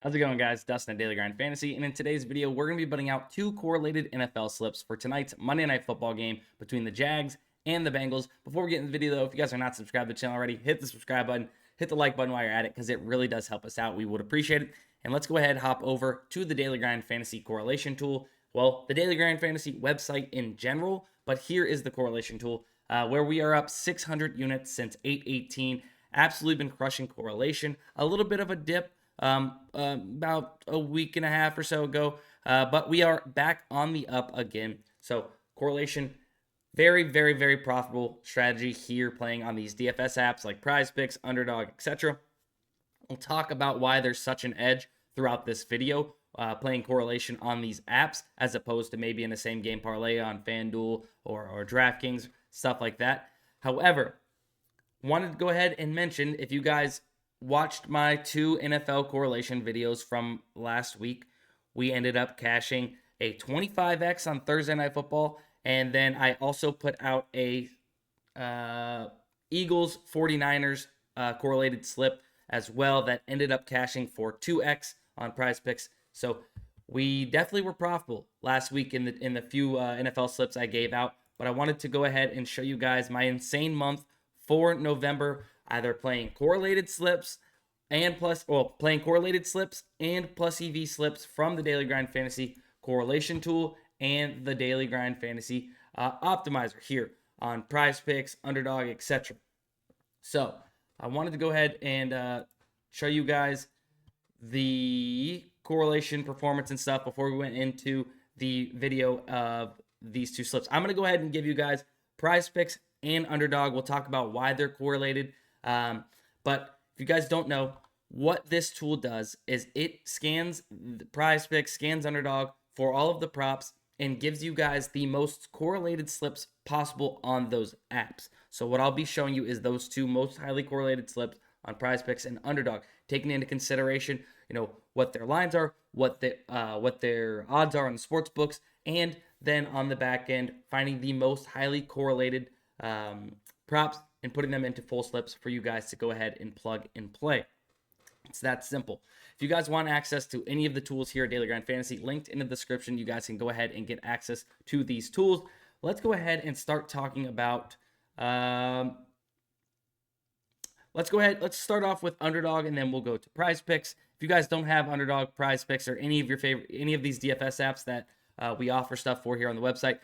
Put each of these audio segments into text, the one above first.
How's it going, guys? Dustin at Daily Grind Fantasy, and in today's video, we're going to be putting out two correlated NFL slips for tonight's Monday Night Football game between the Jags and the Bengals. Before we get into the video, though, if you guys are not subscribed to the channel already, hit the subscribe button, hit the like button while you're at it, because it really does help us out. We would appreciate it. And let's go ahead and hop over to the Daily Grind Fantasy Correlation Tool. Well, the Daily Grind Fantasy website in general, but here is the correlation tool, where we are up 600 units since 8/18. Absolutely been crushing correlation. A little bit of a dip about a week and a half or so ago, but we are back on the up again. So correlation, very, very, very profitable strategy here, playing on these DFS apps like PrizePicks, Underdog, etc. We'll talk about why there's such an edge throughout this video, playing correlation on these apps as opposed to maybe in the same game parlay on FanDuel or DraftKings, stuff like that. However, wanted to go ahead and mention, if you guys watched my two NFL correlation videos from last week, we ended up cashing a 25x on Thursday Night Football, and then I also put out a Eagles 49ers correlated slip as well that ended up cashing for 2x on PrizePicks. So we definitely were profitable last week in the few NFL slips I gave out, but I wanted to go ahead and show you guys my insane month for November, either playing correlated slips and playing correlated slips and plus EV slips from the Daily Grind Fantasy Correlation Tool and the Daily Grind Fantasy Optimizer here on PrizePicks, Underdog, etc. So I wanted to go ahead and show you guys the correlation performance and stuff before we went into the video of these two slips. I'm going to go ahead and give you guys PrizePicks and Underdog. We'll talk about why they're correlated. But if you guys don't know, what this tool does is it scans PrizePicks, scans Underdog for all of the props, and gives you guys the most correlated slips possible on those apps. So what I'll be showing you is those two most highly correlated slips on PrizePicks and Underdog, taking into consideration, what their lines are, what their odds are on the sports books, and then on the back end, finding the most highly correlated props and putting them into full slips for you guys to go ahead and plug and play. It's that simple. If you guys want access to any of the tools here at Daily Grind Fantasy, linked in the description, you guys can go ahead and get access to these tools. Let's go ahead and start talking about, let's start off with Underdog, and then we'll go to PrizePicks. If you guys don't have Underdog, PrizePicks, or any of these DFS apps that we offer stuff for here on the website,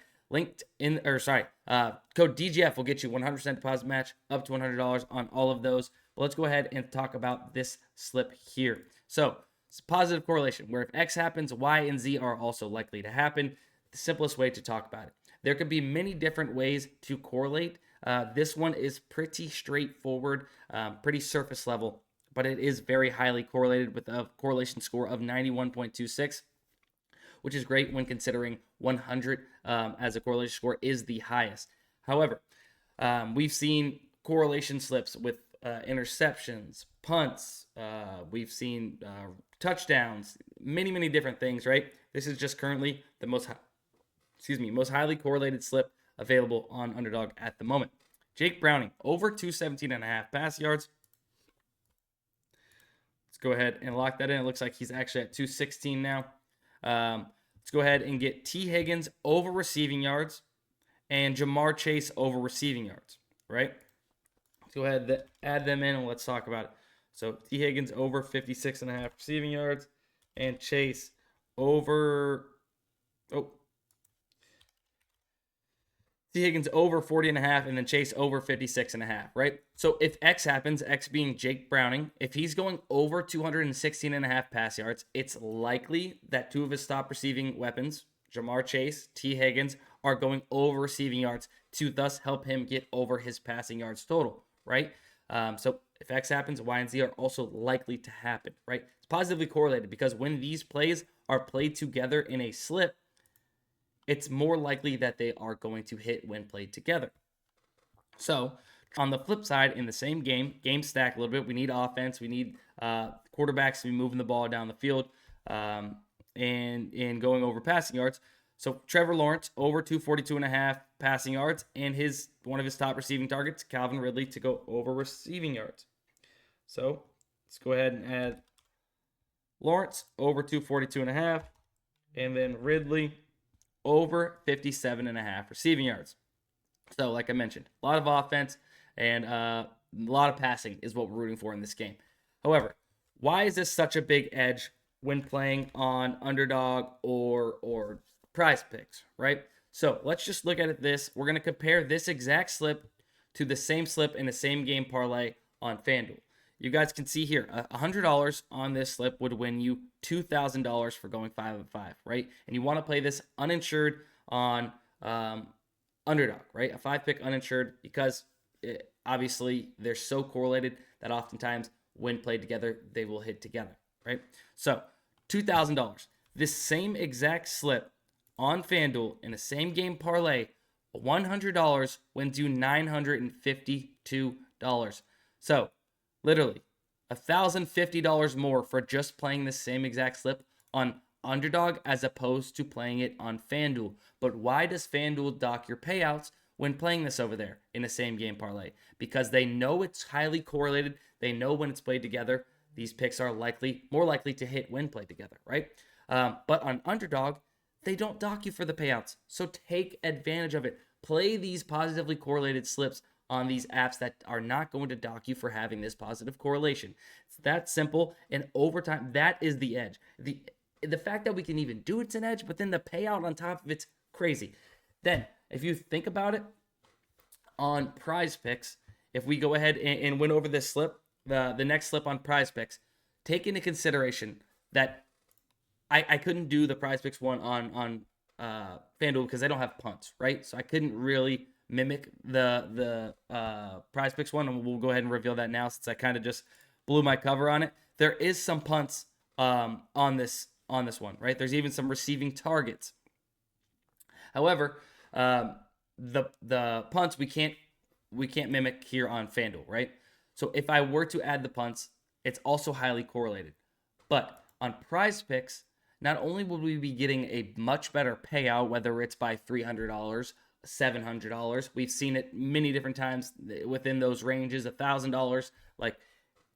code DGF will get you 100% deposit match up to $100 on all of those. But let's go ahead and talk about this slip here. So it's a positive correlation where if X happens, Y and Z are also likely to happen. The simplest way to talk about it. There could be many different ways to correlate. This one is pretty straightforward, pretty surface level, but it is very highly correlated with a correlation score of 91.26. which is great when considering 100 as a correlation score is the highest. However, we've seen correlation slips with interceptions, punts, we've seen touchdowns, many different things, right? This is just currently the most highly correlated slip available on Underdog at the moment. Jake Browning, over 217.5 pass yards. Let's go ahead and lock that in. It looks like he's actually at 216 now. Let's go ahead and get T. Higgins over receiving yards and Jamar Chase over receiving yards, right? Let's go ahead and add them in and let's talk about it. So T. Higgins over 56.5 receiving yards and Chase over, T. Higgins over 40.5 and then Chase over 56.5, right? So if X happens, X being Jake Browning, if he's going over 216.5 pass yards, it's likely that two of his top receiving weapons, Jamar Chase, T. Higgins, are going over receiving yards to thus help him get over his passing yards total, right? So if X happens, Y and Z are also likely to happen, right? It's positively correlated because when these plays are played together in a slip, it's more likely that they are going to hit when played together. So on the flip side, in the same game stack a little bit, we need offense. We need quarterbacks to be moving the ball down the field and going over passing yards. So Trevor Lawrence over 242.5 passing yards, and one of his top receiving targets, Calvin Ridley, to go over receiving yards. So let's go ahead and add Lawrence over 242.5, and then Ridley over 57.5 receiving yards. So, like I mentioned, a lot of offense and a lot of passing is what we're rooting for in this game. However, why is this such a big edge when playing on Underdog or PrizePicks, right? So let's just look at this. We're going to compare this exact slip to the same slip in the same game parlay on FanDuel. You guys can see here, $100 on this slip would win you $2,000 for going 5 of 5, right? And you want to play this uninsured on Underdog, right? A 5-pick uninsured because obviously they're so correlated that oftentimes when played together, they will hit together, right? So $2,000. This same exact slip on FanDuel in the same game parlay, $100 wins you $952. So literally $1,050 more for just playing the same exact slip on Underdog as opposed to playing it on FanDuel. But why does FanDuel dock your payouts when playing this over there in the same game parlay? Because they know it's highly correlated. They know when it's played together, these picks are more likely to hit when played together, right? But on Underdog, they don't dock you for the payouts. So take advantage of it. Play these positively correlated slips on these apps that are not going to dock you for having this positive correlation. It's that simple. And over time, that is the edge. The fact that we can even do it's an edge, but then the payout on top of it's crazy. Then, if you think about it, on PrizePicks, if we go ahead and win over this slip, the next slip on PrizePicks, take into consideration that I couldn't do the PrizePicks one on FanDuel because they don't have punts, right? So I couldn't really mimic the PrizePicks one, and we'll go ahead and reveal that now since I kind of just blew my cover on it. There is some punts on this one, right? There's even some receiving targets. However, the punts we can't mimic here on FanDuel, right? So if I were to add the punts, it's also highly correlated. But on PrizePicks, not only would we be getting a much better payout, whether it's by $300, $700, we've seen it many different times within those ranges, $1,000, like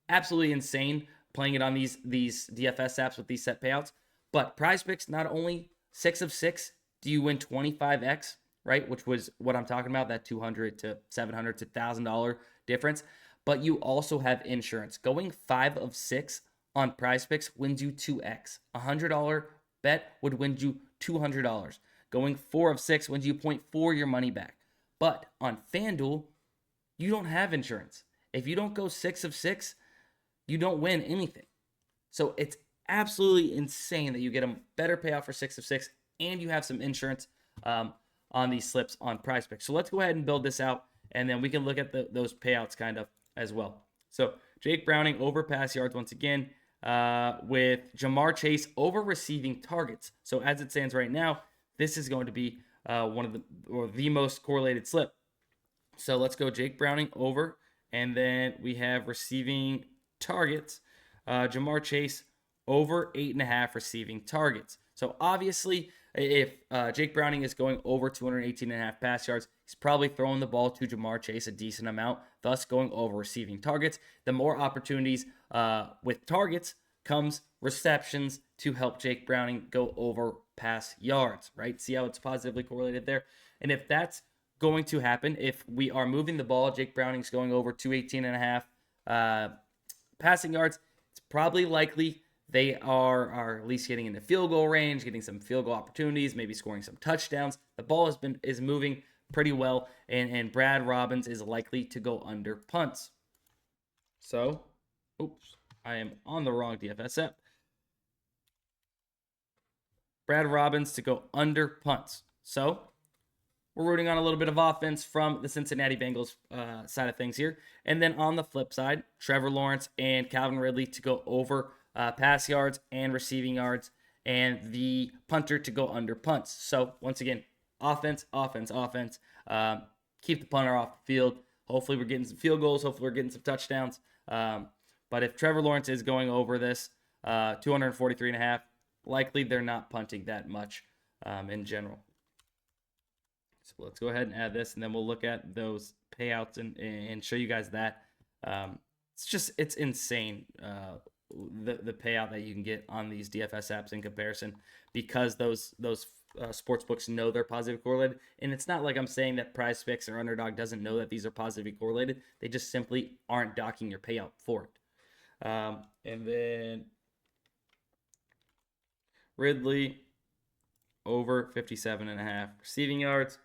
absolutely insane playing it on these DFS apps with these set payouts. But PrizePicks, not only 6 of 6 do you win 25x, right? Which was what I'm talking about, that $200 to $700 to $1,000 difference. But you also have insurance. Going 5 of 6 on PrizePicks wins you 2x. A $100 bet would win you $200. Going 4 of 6 wins you 0.4 your money back. But on FanDuel, you don't have insurance. If you don't go 6 of 6, you don't win anything. So it's absolutely insane that you get a better payout for 6 of 6 and you have some insurance on these slips on PrizePicks. So let's go ahead and build this out, and then we can look at those payouts kind of as well. So Jake Browning over pass yards once again, with Jamar Chase over receiving targets. So as it stands right now, this is going to be one of the most correlated slip. So let's go Jake Browning over, and then we have receiving targets. Jamar Chase over 8.5 receiving targets. So obviously, if Jake Browning is going over 218.5 pass yards, he's probably throwing the ball to Jamar Chase a decent amount, thus going over receiving targets. The more opportunities with targets comes receptions to help Jake Browning go over pass yards, right? See how it's positively correlated there? And if that's going to happen, if we are moving the ball, Jake Browning's going over 218.5 passing yards, it's probably likely they are at least getting into field goal range, getting some field goal opportunities, maybe scoring some touchdowns. The ball is moving pretty well, and Brad Robbins is likely to go under punts. So, oops, I am on the wrong DFS app. Brad Robbins to go under punts. So, we're rooting on a little bit of offense from the Cincinnati Bengals side of things here. And then on the flip side, Trevor Lawrence and Calvin Ridley to go over pass yards and receiving yards, and the punter to go under punts. So once again, offense. Keep the punter off the field. Hopefully we're getting some field goals. Hopefully we're getting some touchdowns. But if Trevor Lawrence is going over this 243.5, likely they're not punting that much in general. So let's go ahead and add this, and then we'll look at those payouts and show you guys that. It's insane the payout that you can get on these DFS apps in comparison, because those sports books know they're positively correlated. And it's not like I'm saying that PrizePicks or Underdog doesn't know that these are positively correlated. They just simply aren't docking your payout for it. And then Ridley over 57.5 receiving yards.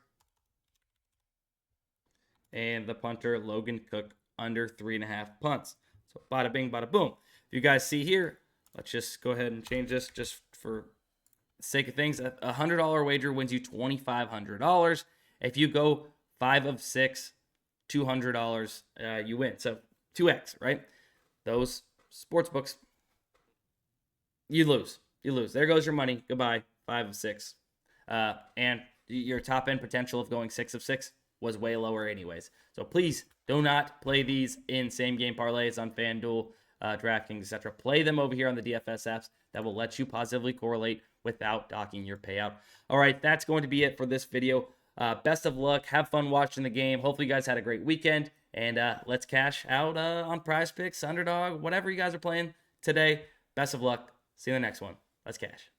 And the punter, Logan Cook, under 3.5 punts. So bada bing, bada boom. If you guys see here, let's just go ahead and change this just for the sake of things. A $100 wager wins you $2,500. If you go 5 of 6, $200, you win. So 2x, right? Those sports books, you lose. You lose. There goes your money. Goodbye. 5 of 6. And your top end potential of going 6 of 6 was way lower anyways. So please do not play these in same game parlays on FanDuel, DraftKings, etc. Play them over here on the DFS apps that will let you positively correlate without docking your payout. All right, that's going to be it for this video. Best of luck. Have fun watching the game. Hopefully you guys had a great weekend. And let's cash out on PrizePicks, Underdog, whatever you guys are playing today. Best of luck. See you in the next one. Let's cash.